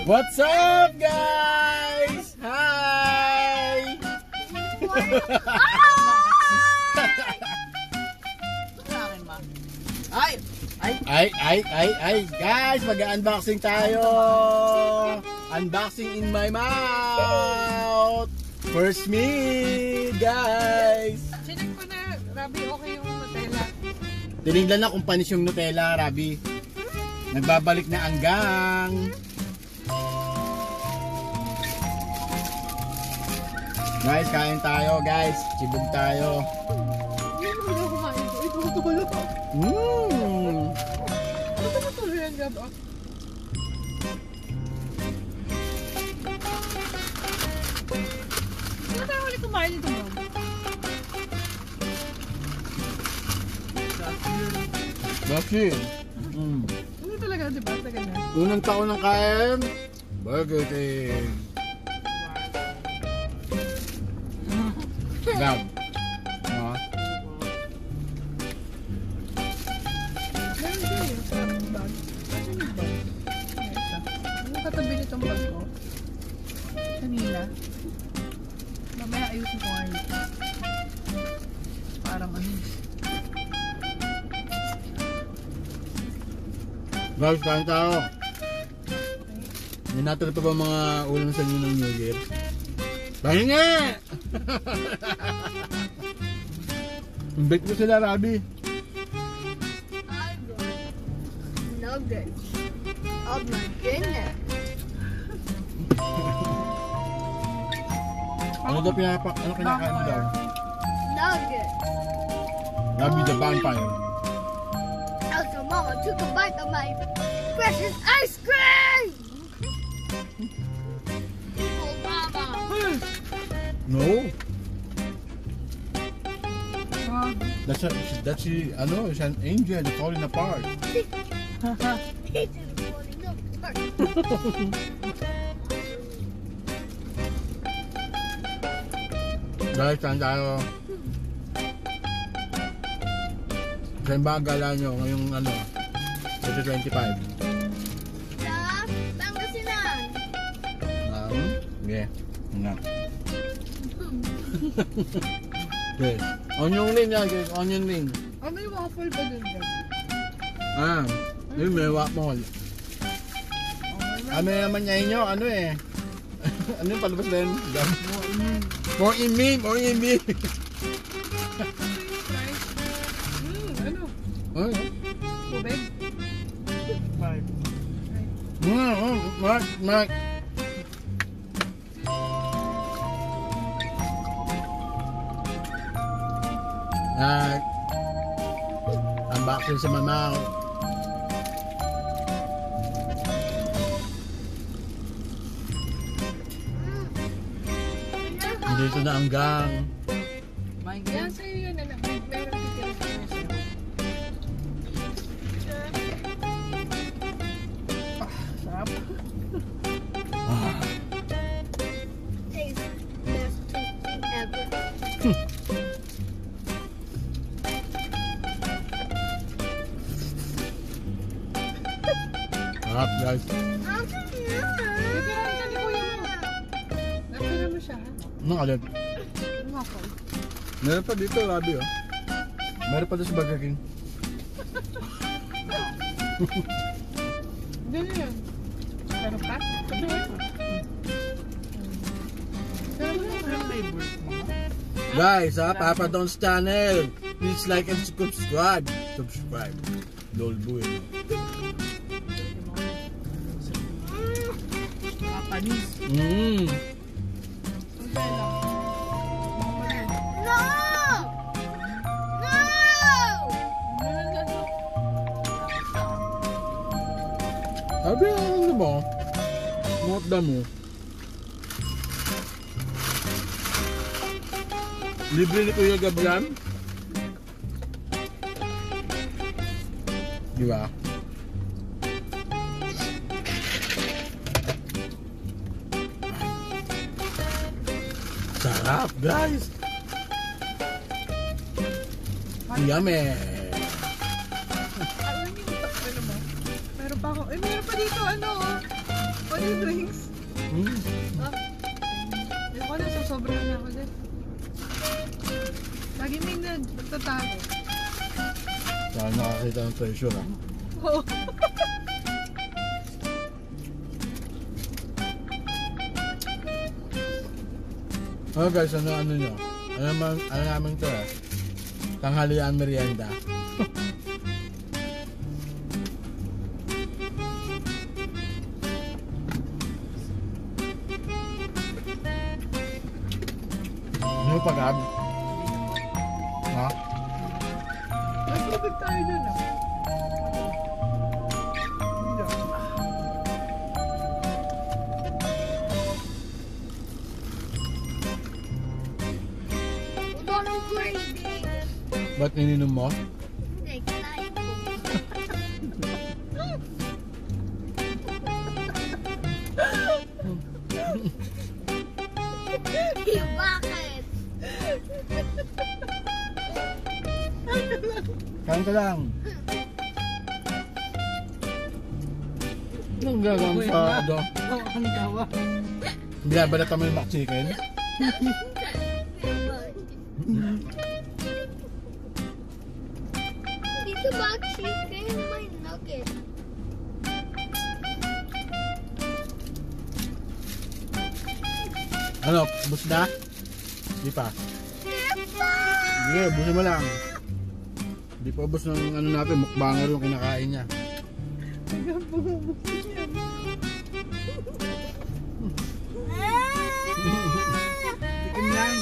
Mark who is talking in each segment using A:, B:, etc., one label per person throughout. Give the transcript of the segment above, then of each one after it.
A: What's up, guys? Hi! Ay, guys, mag-unboxing tayo. Unboxing in my mouth. First me, guys.
B: Sinig ko na, Rabi, okay yung Nutella.
A: Tinignan na kung panis yung Nutella, Rabi. Nagbabalik na ang gang. Guys, kain tayo, guys. Chibog tayo.
B: Hindi mo kumain ko. Ito ko tulo. Ito ko tulo yan, Gab. Hindi tayo ulit kumain ito, Mom.
A: Bakit?
B: Hindi talaga, di ba? Talaga na.
A: Unang taon ng kain, Burger King. Gab.
B: Meron din yun sa bag. Ano yung bag? Ito. Ano katabi nitong bag ko? Kanina. Mamaya ayusin ko nga ito. Parang ano.
A: Guys, kain tayo. May natira pa ba mga ulam sa inyo ng New Year? Kain nga! Imbit ko sila, Rabi.
C: Nuggets. Oh my goodness.
A: Ano daw ano kinakain mo daw?
C: Nuggets.
A: Rabi the vampire.
C: Also, Mama took a bite of my precious ice cream. Oh, Mama.
A: No. That's ano, it's an angel falling apart.
C: It's falling apart.
A: Guys, saan tayo? Saan ba ang gala nyo ngayong ano? 2025?
C: Sa Pangasinan.
A: Yeah. Nga. Okay. Onion ring yan, guys. Onion ring.
B: Oh, may waffle pa dun, Gab.
A: Yun may waffle. Ano naman niya inyo? Ano eh? Ano yung palabas din? More in me! More in me!
B: Ano?
A: Ano?
B: Tubig?
A: Mark! Unboxing sa mama. Dito na ang gang.
B: My God. Yan sa'yo yun, anak. Meron titira sa iyo sa'yo. Sarap.
C: Tastes best tasting ever.
A: Sarap, guys.
B: Titirahan ka ni Kuya mo. Natira mo siya, ha?
A: Anong alit?
B: Ang waffle.
A: Meron pa dito, Rabi, oh. Meron pa dito sa Burger King.
B: Hindi na yun. Sarap ka? Sarap na yung flavor mo.
A: Guys, Papa Don's channel. Please like and subscribe. Lol boy.
B: Mga panis.
C: No! No!
A: Sabi ano ba? Motda mo. Libre ni Kuya Gabriel? Di ba? Sarap, guys! Yummy!
B: Alam niyo, ano mo? Meron pa ako. Meron pa dito, ano, oh. What are you doing?
A: Hmm.
B: Ako na, sobrang na ako din. Lagi may nagtatago.
A: Saan nakakita ng treasure ah.
B: Oo.
A: Oh guys, ano nyo? Ano namin ito eh? Tanghalian merienda. Ano pag-ab? Ha?
B: Nagtubig tayo dyan ah.
C: Hold on, I'm crazy.
A: Ba't ininom mo?
C: Hindi, kinain ko. Bakit?
A: Kain ka lang. Anong gagawin sa ano?
B: Ang gawa.
A: Binabalat kami ng McChicken?
C: Dito ba chicken? May nugget.
A: Ano? Bus na? Di pa. Sige, busin mo lang. Di pa ubos ng ano natin, mukbanger yung kinakain niya.
B: Hanggang bumubuksin yan. Tikim lang.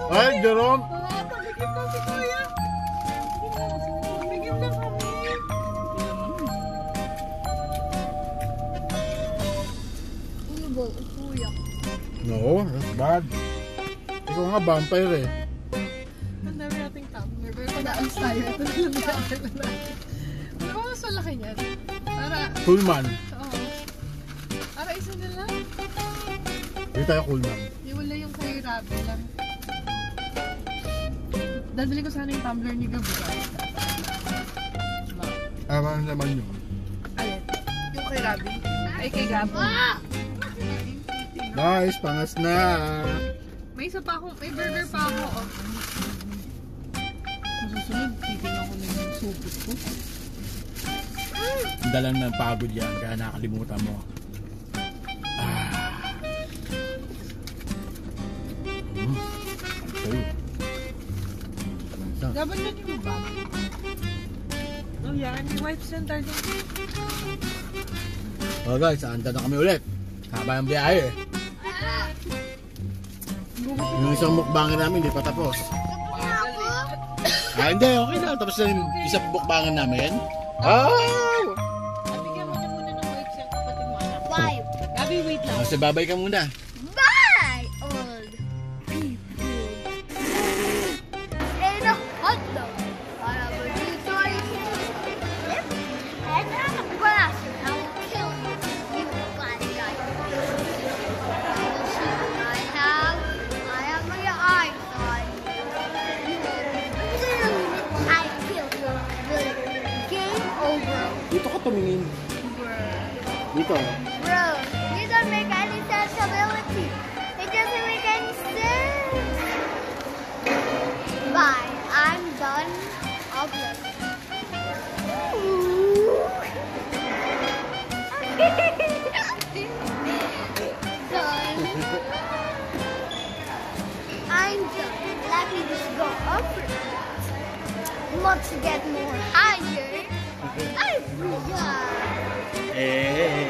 A: Ay, Jerome!
B: Oo, pagigim lang si Kuya. Pagigim lang kami.
C: Ano ba? Kuya.
A: No, that's bad. Ikaw nga vampire eh.
B: Ang dami nating tumbler. Pero pag-aals tayo, ito na lang natin. Ano ba mas malaki niyan? Para,
A: Coolman.
B: oo. Para isa na lang.
A: Hindi tayo coolman.
B: Di wala yung kay Rabi lang. Dadali ko sana yung tumbler ni Gabriel.
A: Parang naman yun.
B: Alin? Yung kay Rabi? Ay, kay Gabo.
C: Ah!
A: Guys, pangas na.
B: May isa pa akong, may burger pa ako. Oh. Masusunod, titignan ko na yung supot ko.
A: Ang dalang ng pagod yan, kaya nakalimutan mo. Okay.
B: Gaban na yung ba? Oh yan, may white center din.
A: Oh guys, anda na kami ulit. Haba ng biyahe. Yung isang mukbanger namin, hindi pa tapos. Ah, hindi, okay na. Tapos na yung isang mukbanger namin. Oh!
B: Bigyan mo na muna ng white center, kapatid mo anak.
C: Why?
B: Gabi, wait lang.
A: Kasi babay ka muna.
C: Bye, old people. And a hot dog. Para dito ay and a grass. I will kill you. You bad guy. I have my eyes on you. I killed you. Game over.
A: Dito ka tumingin. Dito.
C: Bro, you don't make any sensibility. It doesn't make any sense. Bye. I'm done uploading. Done. I'm done. Let me just go up. Let's get more higher. I forgot.
A: Eh.